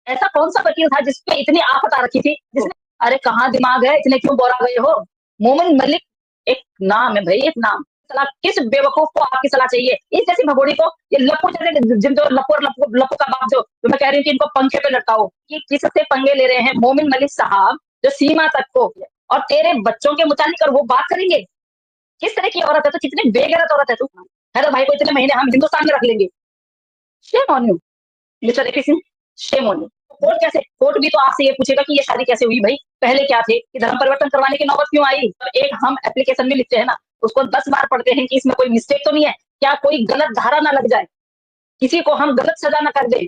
ऐसा कौन सा वकील था जिसपे इतनी आफत आ रखी थी जिसने अरे कहाँ दिमाग है, इतने क्यों बोरा गए हो? मोमिन मलिक एक नाम है भाई, एक नाम। सलाह किस बेवकूफ को आपकी सलाह चाहिए? इस जैसी भगोड़ी को, ये लप्पू जैसे जिन जो लप्पू और लप्पू लप्पू का बाप जो मैं कह रही हूँ कि इनको पंखे पे लटकाओ, कि किससे पंगे ले रहे हैं मोमिन मलिक साहब, जो सीमा तक को और तेरे बच्चों के मुतालिक और वो बात करेंगे। किस तरह की औरत है तू? कितनी बेगैरत औरत है तू? हेलो भाई को इतने महीने हम हिंदुस्तान में रख लेंगे। Shame on you mister AP Singh, shame on you. Court कैसे, कोर्ट भी तो आपसे ये पूछेगा कि ये शादी कैसे हुई भाई, पहले क्या थे, कि धर्म परिवर्तन करवाने की नौबत क्यों आई? एक हम एप्लीकेशन में लिखते हैं ना, उसको 10 बार पढ़ते हैं कि इसमें कोई मिस्टेक तो नहीं है, क्या कोई गलत धारा ना लग जाए, किसी को हम गलत सजा ना कर दे।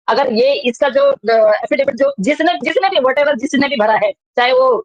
अगर ये इसका जो एफिडेविट जो जिसने जिसने भी वट जिसने भी भरा है, चाहे वो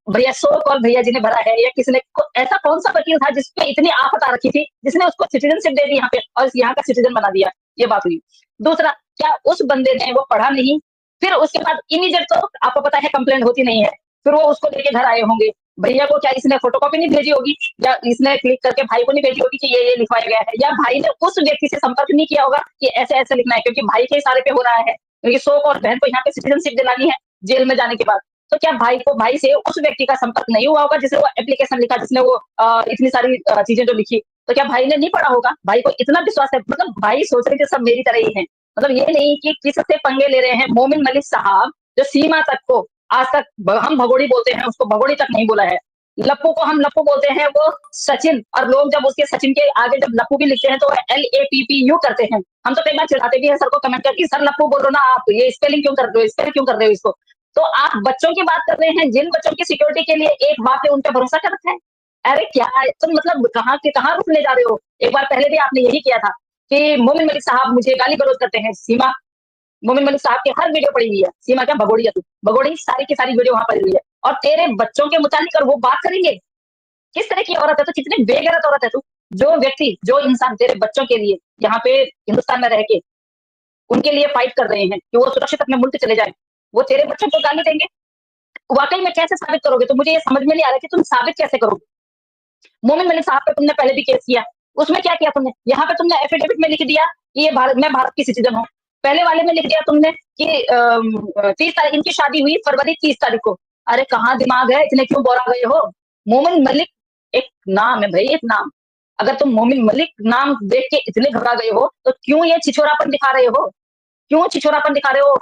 भैया सो कॉल भैया जी ने भरा है या किसने ऐसा कौन सा वकील था जिसपे इतनी आफत आ रखी थी जिसने उसको सिटीजनशिप दे दी यहाँ पे और यहाँ का सिटीजन बना दिया? ये बात हुई। दूसरा, क्या उस बंदे ने वो पढ़ा नहीं? फिर उसके बाद इमीडिएट तो आपको पता है कंप्लेंट होती नहीं है, फिर वो उसको लेके घर आए होंगे। भैया को क्या इसने फोटोकॉपी नहीं भेजी होगी, या इसने क्लिक करके भाई को नहीं भेजी होगी कि ये लिखवाया गया है, या भाई ने उस व्यक्ति से संपर्क नहीं किया होगा कि ऐसे ऐसे लिखना है, क्योंकि भाई के इशारे पे हो रहा है, क्योंकि शोक और बहन को यहाँ पे सिटीजनशिप दिलानी है जेल में जाने के बाद। तो क्या भाई से उस व्यक्ति का संपर्क नहीं हुआ होगा जिसने वो एप्लीकेशन लिखा, जिसने वो इतनी सारी चीजें जो लिखी? तो क्या भाई ने नहीं पढ़ा होगा? भाई को इतना विश्वास है, मतलब भाई सोच रहे थे सब मेरी तरह ही है, मतलब ये नहीं कि किससे पंगे ले रहे हैं मोमिन मलिक साहब, जो सीमा तक को आज तक हम भगोड़ी बोलते हैं, उसको भगोड़ी तक नहीं बोला है। लप्पू को हम लप्पू बोलते हैं, वो सचिन, और लोग जब उसके सचिन के आगे जब लप्पू भी लिखते हैं तो LAPPU करते हैं। हम तो कई बार चिढ़ाते भी हैं सर को कमेंट करके, सर लप्पू बोलो ना आप, ये स्पेलिंग क्यों कर रहे हो, स्पेल क्यों कर रहे हो इसको? तो आप बच्चों की बात कर रहे हैं, जिन बच्चों की सिक्योरिटी के लिए एक बाप ने उन पर भरोसा कर रखा है। अरे क्या है तुम, मतलब कहाँ के कहाँ रुक ले जा रहे हो? एक बार पहले भी आपने यही किया था कि मोमिन मलिक साहब मुझे गाली गलौज करते हैं। सीमा, मोमिन मलिक साहब की हर वीडियो पड़ी हुई है। सीमा क्या भगोड़ी है तू? भगोड़ी सारी की सारी वीडियो वहां पड़ी हुई है, और तेरे बच्चों के मुतालिक और वो बात करेंगे। किस तरह की औरत है तू? कितनी बेगैरत औरत है तू? जो व्यक्ति, जो इंसान तेरे बच्चों के लिए यहाँ पे हिंदुस्तान में रह के उनके लिए फाइट कर रहे हैं कि वो सुरक्षित अपने मुल्क चले जाए, वो तेरे बच्चों को गाली देंगे? वाकई में कैसे साबित करोगे? तो मुझे ये समझ में नहीं आ रहा कि तुम साबित कैसे करोगे। मोमिन मलिक साहब पे तुमने पहले भी केस किया, उसमें क्या किया तुमने? यहाँ पे तुमने एफिडेविट में लिख दिया कि ये मैं भारत की सिटीजन हूँ। पहले वाले में लिख दिया तुमने कि 30 तारीख इनकी शादी हुई, फरवरी 30 तारीख को। अरे कहाँ दिमाग है, इतने क्यों बोरा गए हो? मोमिन मलिक एक नाम है भाई, एक नाम। अगर तुम मोमिन मलिक नाम देख के इतने घबरा गए हो तो क्यों ये छिछोरापन दिखा रहे हो? क्यों छिछोरापन दिखा रहे हो?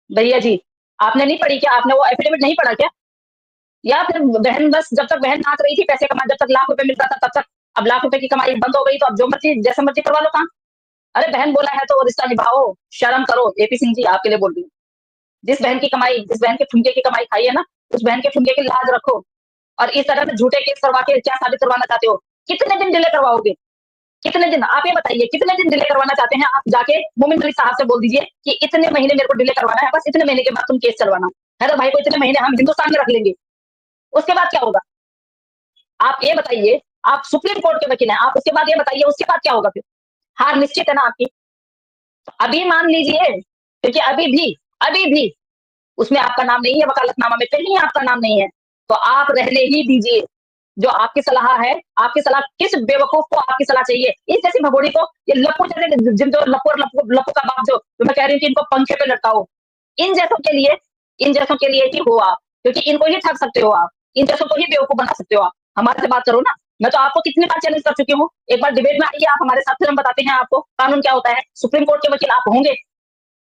भैया जी, आपने नहीं पढ़ी क्या? आपने वो एफिडेविट नहीं पढ़ा क्या? या फिर बहन बस जब तक बहन नाच रही थी पैसे कमा, जब तक लाख रुपए मिलता था तब तक, अब लाख रुपए की कमाई बंद हो गई तो अब जो मर्जी जैसे मर्जी करवा लो काम। अरे बहन बोला है तो वो रिश्ता निभाओ, शर्म करो। एपी सिंह जी आपके लिए बोल रही हूँ, जिस बहन की कमाई, जिस बहन के ठुमके की कमाई खाई है ना, उस बहन के ठुमके की लाज रखो। और इस तरह से झूठे केस करवा के क्या साबित करवाना चाहते हो? कितने दिन डिले करवाओगे? कितने दिन? आप ये बताइए, कितने दिन डिले करवाना चाहते हैं? आप जाके मोमिन मलिक साहब से बोल दीजिए कि इतने महीने मेरे को डिले करवाना है, बस इतने महीने के बाद तुम केस चलवाना। है तो भाई को इतने महीने हम हिंदुस्तान में रख लेंगे, उसके बाद क्या होगा? आप ये बताइए, आप सुप्रीम कोर्ट के वकील हैं, आप उसके बाद ये बताइए उसके बाद क्या होगा फिर? हार निश्चित है ना आपकी? अभी मान लीजिए, क्योंकि अभी भी उसमें आपका नाम नहीं है, वकालतनामा में कहीं आपका नाम नहीं है, तो आप रहने ही दीजिए। जो आपकी सलाह है, आपकी सलाह किस बेवकूफ को आपकी सलाह चाहिए? इस जैसी भगोड़ी को, ये लप्पू जैसे जिन जो लप्पू और लप्पू का बाप जो मैं कह रही हूँ कि इनको पंखे पे लटकाओ, इन जैसों के लिए, इन जैसों के लिए ही हो आप, क्योंकि इनको ही ठग सकते हो आप, इन जैसों को ही बेवकूफ बना सकते हो आप। हमारे से बात करो ना, मैं तो आपको कितनी बार चैलेंज कर चुकी हूँ, एक बार डिबेट में आइए आप हमारे साथ, फिर हम बताते हैं आपको कानून क्या होता है। सुप्रीम कोर्ट के वकील आप होंगे,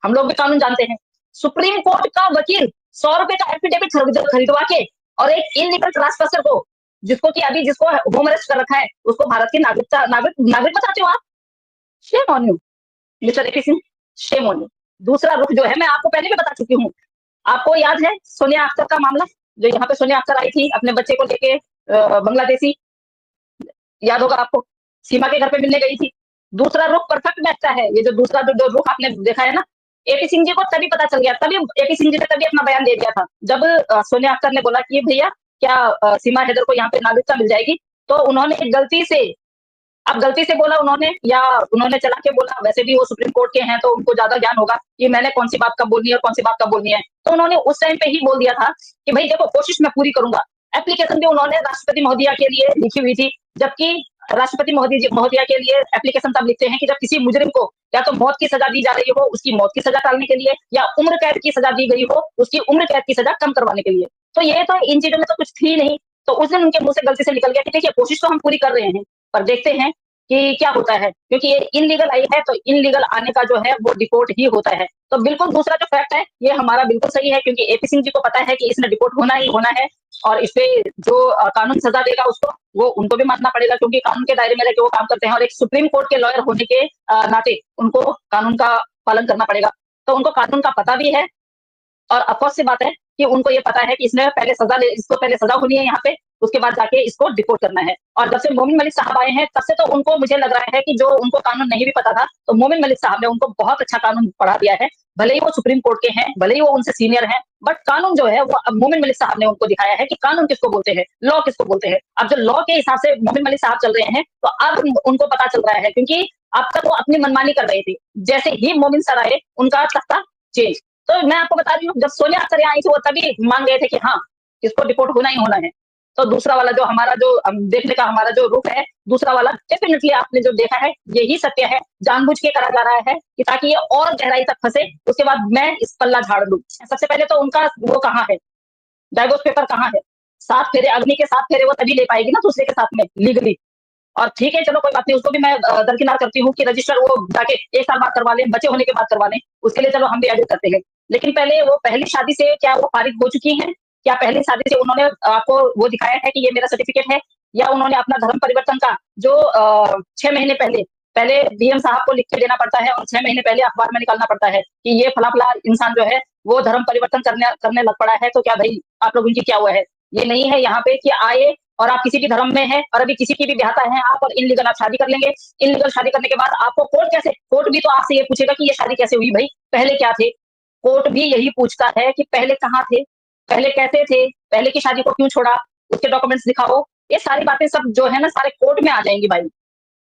हम लोग भी कानून जानते हैं। सुप्रीम कोर्ट का वकील 100 रुपए का एफिडेविट खरीदवा के और एक इनलीगल ट्रांसफर को, जिसको कि अभी जिसको होम अरेस्ट कर रखा है, उसको भारत की नागरिकता नागरिक नागरिक बताते हो आप? Shame on you mister AP Singh, shame on you. दूसरा रुख जो है मैं आपको पहले भी बता चुकी हूँ। आपको याद है सोनिया अख्तर का मामला, जो यहाँ पे सोनिया अख्तर आई थी अपने बच्चे को लेके, बांग्लादेशी, याद होगा आपको, सीमा के घर पे मिलने गई थी। दूसरा रुख परफेक्ट बैठता है, ये जो दूसरा जो रुख आपने देखा है ना, एपी सिंह जी को तभी पता चल गया, तभी एपी सिंह जी ने तभी अपना बयान दे दिया था जब सोनिया अख्तर ने बोला कि भैया क्या सीमा हैदर को यहाँ पे नागरिकता मिल जाएगी? तो उन्होंने एक गलती से, अब गलती से बोला उन्होंने या उन्होंने चला के बोला, वैसे भी वो सुप्रीम कोर्ट के हैं तो उनको ज्यादा ज्ञान होगा कि मैंने कौन सी बात कब बोलनी है और कौन सी बात कब बोलनी है। तो उन्होंने उस टाइम पे ही बोल दिया था कि भाई देखो कोशिश मैं पूरी करूंगा। एप्लीकेशन भी उन्होंने राष्ट्रपति महोदया के लिए लिखी हुई थी, जबकि राष्ट्रपति महोदया के लिए एप्लीकेशन तब लिखते हैं कि जब किसी मुजरिम को या तो मौत की सजा दी जा रही हो, उसकी मौत की सजा टालने के लिए, या उम्र कैद की सजा दी गई हो, उसकी उम्र कैद की सजा कम करवाने के लिए। तो ये तो इन चीज़ों में तो कुछ थी नहीं। तो उस दिन उनके मुँह से गलती से निकल गया कि देखिए कोशिश तो हम पूरी कर रहे हैं, पर देखते हैं कि क्या होता है, क्योंकि ये इल्लीगल आई है, तो इल्लीगल आने का जो है वो डिपोर्ट ही होता है। तो बिल्कुल दूसरा जो फैक्ट है, ये हमारा बिल्कुल सही है, क्योंकि एपी सिंह जी को पता है कि इसने डिपोर्ट होना ही होना है, और इसपे जो कानून सजा देगा उसको, वो उनको भी मानना पड़ेगा, क्योंकि कानून के दायरे में रह के वो काम करते हैं, और एक सुप्रीम कोर्ट के लॉयर होने के नाते उनको कानून का पालन करना पड़ेगा। तो उनको कानून का पता भी है, और अफ़सोस सी बात है कि उनको ये पता है कि इसको पहले सजा होनी है यहाँ पे, उसके बाद जाके इसको डिपोर्ट करना है। और जब से मोमिन मलिक साहब आए हैं, तब से तो उनको, मुझे लग रहा है कि जो उनको कानून नहीं भी पता था, तो मोमिन मलिक साहब ने उनको बहुत अच्छा कानून पढ़ा दिया है। भले ही वो सुप्रीम कोर्ट के हैं, भले ही वो उनसे सीनियर हैं, बट कानून जो है वो अब मोमिन मलिक साहब ने उनको दिखाया है कि कानून किसको बोलते हैं, लॉ किसको बोलते हैं। अब जो लॉ के हिसाब से मोमिन मलिक साहब चल रहे हैं, तो अब उनको पता चल रहा है, क्योंकि अब तक वो अपनी मनमानी कर रहे थे। जैसे ही मोमिन सर आए, उनका तख्ता चेंज। तो मैं आपको बता रही हूँ, जब सोनिया अख्तर यहाँ आई थी, वो तभी मान गए थे कि हाँ, इसको डिपोर्ट होना ही होना है। तो दूसरा वाला जो हमारा जो देखने का हमारा जो रुख है, दूसरा वाला डेफिनिटली आपने जो देखा है, यही सत्य है, जानबूझ के करा जा रहा है कि ताकि ये और गहराई तक फंसे, उसके बाद मैं इस पल्ला झाड़ लूँ। सबसे पहले तो उनका वो कहाँ है, डाइवोर्स पेपर कहाँ है? 7 फेरे, अग्नि के 7 फेरे वो तभी ले पाएगी ना दूसरे के साथ में लीगली। और ठीक है, चलो कोई बात नहीं, उसको भी मैं दरकिनार करती हूँ कि रजिस्टर वो जाके 1 साल बाद करवा लें, बच्चे होने के बाद करवा लें, उसके लिए चलो हम भी एडिट करते हैं। लेकिन पहले वो पहली शादी से क्या वो फारिग हो चुकी हैं? क्या पहली शादी से उन्होंने आपको वो दिखाया है कि ये मेरा सर्टिफिकेट है? या उन्होंने अपना धर्म परिवर्तन का जो 6 महीने पहले डीएम साहब को लिख के देना पड़ता है, और 6 महीने पहले अखबार में निकालना पड़ता है कि ये फला-फला इंसान जो है, वो धर्म परिवर्तन करने लग पड़ा है, तो क्या भई आप लोगों की क्या हुआ है? ये नहीं है यहाँ पे कि आए और आप किसी भी धर्म में हैं, और अभी किसी की भी ब्याहता है आप, और इनलीगल आप शादी कर लेंगे। इनलीगल शादी करने के बाद आपको कोर्ट भी तो आपसे ये पूछेगा कि ये शादी कैसे हुई भई? पहले क्या थे? कोर्ट भी यही पूछता है कि पहले कहाँ थे? पहले कैसे थे? पहले की शादी को क्यों छोड़ा? उसके डॉक्यूमेंट्स दिखाओ। ये सारी बातें सब जो है ना, सारे कोर्ट में आ जाएँगी भाई।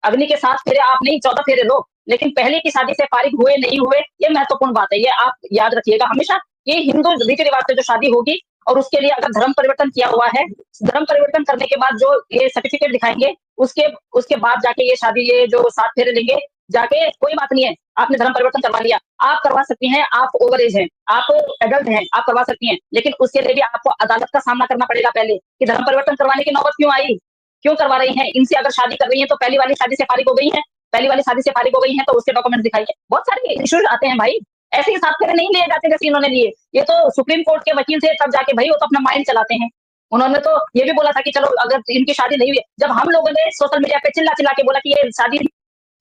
अग्नि के 7 फेरे आप नहीं, 14 फेरे लो, लेकिन पहले की शादी से फारिग हुए, नहीं हुए, ये महत्वपूर्ण बात है। ये आप याद रखिएगा हमेशा। ये हिंदू रीति-रिवाज से जो शादी होगी, और उसके लिए अगर धर्म परिवर्तन किया हुआ है, धर्म परिवर्तन करने के बाद जो ये सर्टिफिकेट दिखाएँगे, उसके उसके बाद जाके ये शादी, ये जो 7 फेरे लेंगे, जाके कोई बात नहीं है, आपने धर्म परिवर्तन करवा लिया, आप करवा सकती हैं, आप ओवर एज हैं, आप एडल्ट हैं, आप करवा सकती हैं, लेकिन उसके लिए भी आपको अदालत का सामना करना पड़ेगा पहले, कि धर्म परिवर्तन करवाने की नौबत क्यों आई? क्यों करवा रही हैं? इनसे अगर शादी कर रही हैं, तो पहली वाली शादी से फारिग हो गई हैं, पहली वाली शादी से फारिग हो गई हैं, तो उसके डॉक्यूमेंट्स दिखाइए। बहुत सारे इश्यूज आते हैं भाई, ऐसे ही 7 फेरे नहीं लिए जाते जैसे इन्होंने लिए। ये तो सुप्रीम कोर्ट के वकील थे, तब जाके भाई वो तो अपना माइंड चलाते हैं। उन्होंने तो ये भी बोला था कि चलो अगर इनकी शादी नहीं हुई है, जब हम लोगों ने सोशल मीडिया पे चिल्ला-चिल्ला के बोला कि ये शादी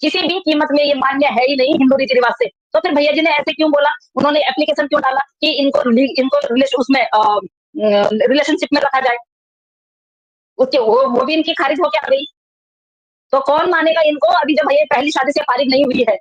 किसी भी कीमत में ये मान्य है ही नहीं हिंदू रीति-रिवाज से, तो फिर भैया जी ने ऐसे क्यों बोला? उन्होंने एप्लीकेशन क्यों डाला कि इनको रिलेशनशिप में रखा जाए? उसके वो भी इनकी खारिज होके आ गई। तो कौन मानेगा इनको, अभी जब ये पहली शादी से फारिग नहीं हुई है,